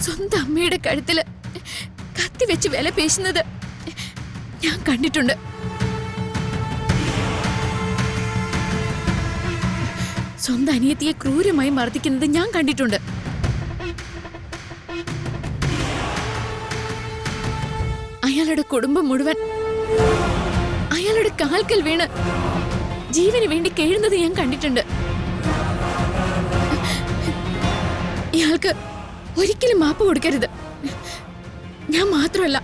സ്വന്തം അമ്മയുടെ കഴുത്തില് കത്തി വെച്ച് വില പേശുന്നത് ഞാൻ കണ്ടിട്ടുണ്ട്. സ്വന്തം അനിയത്തിയെ ക്രൂരമായി മർദ്ദിക്കുന്നത് ഞാൻ കണ്ടിട്ടുണ്ട്. അയാളുടെ കുടുംബം മുഴുവൻ അയാളുടെ കാൽക്കൽ വീണ് ജീവന് വേണ്ടി കേഴുന്നത് ഞാൻ കണ്ടിട്ടുണ്ട്. ഇയാൾക്ക് ഒരിക്കലും മാപ്പ് കൊടുക്കരുത്. ഞാൻ മാത്രമല്ല,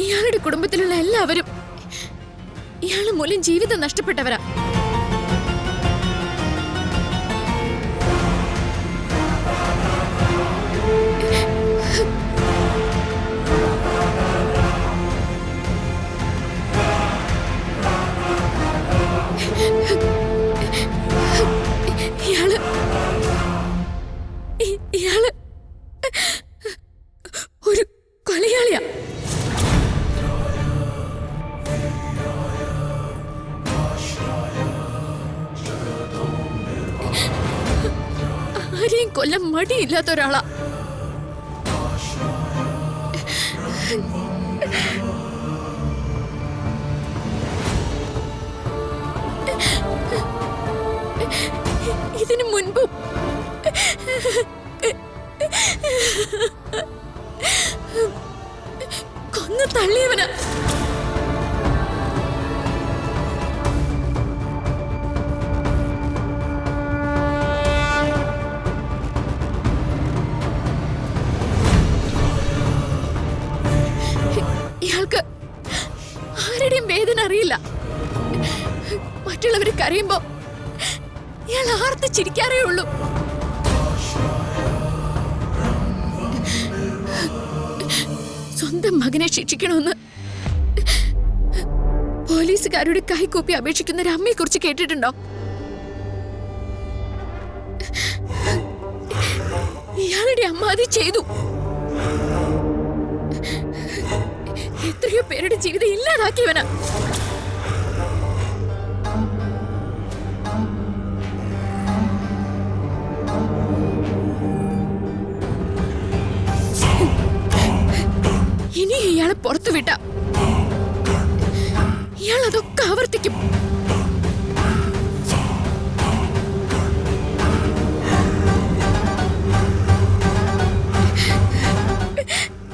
ഇയാളുടെ കുടുംബത്തിലുള്ള എല്ലാവരും ഇയാൾ മൂലം ജീവിതം നഷ്ടപ്പെട്ടവരാ. ഇയാള് ഒരു കൊലയാളിയാ. ആരെയും കൊല്ലം മടിയില്ലാത്ത ഒരാളാ. ഇതിനു മുൻപും കൊന്നു തള്ളിയവനാ. ഇയാൾക്ക് ആരുടെയും വേദന അറിയില്ല. മറ്റുള്ളവര് കരയുമ്പോ ഇയാൾ ആർത്ത് ചിരിക്കാറേ ഉള്ളൂ. സ്വന്തം മകനെ ശിക്ഷിക്കണമെന്ന് പോലീസുകാരുടെ കൈകൂപ്പി അപേക്ഷിക്കുന്ന ഒരു അമ്മയെ കുറിച്ച് കേട്ടിട്ടുണ്ടോ? ഇയാളുടെ അമ്മ അത് ചെയ്തു. എത്രയോ പേരുടെ ജീവിതം ഇല്ലാതാക്കിയവനാ. ഇനി ഇയാളെ പുറത്തുവിട്ട ഇയാൾ അതൊക്കെ ആവർത്തിക്കും.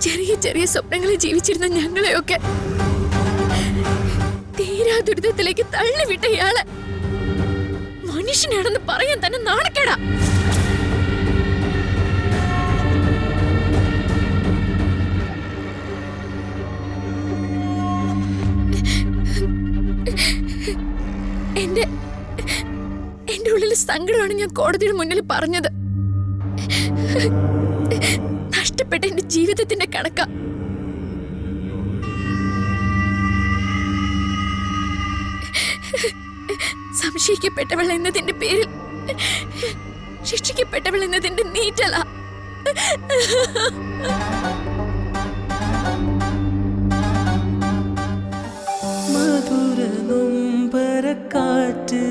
ചെറിയ ചെറിയ സ്വപ്നങ്ങളെ ജീവിച്ചിരുന്ന ഞങ്ങളെയൊക്കെ തീരാ ദുരിതത്തിലേക്ക് തള്ളിവിട്ട ഇയാളെ മനുഷ്യനാണെന്ന് പറയാൻ തന്നെ നാണക്കേടാ. എന്റെ ഉള്ളിൽ സങ്കടമാണ് ഞാൻ കോടതിയുടെ മുന്നിൽ പറഞ്ഞത്. നഷ്ടപ്പെട്ട എന്റെ ജീവിതത്തിന്റെ കണക്ക. സംശയിക്കപ്പെട്ടവൾ എന്നതിന്റെ പേരിൽ ശിക്ഷിക്കപ്പെട്ടവൾ എന്നതിന്റെ നീറ്റല. മധുര നൊമ്പരക്കാറ്റ്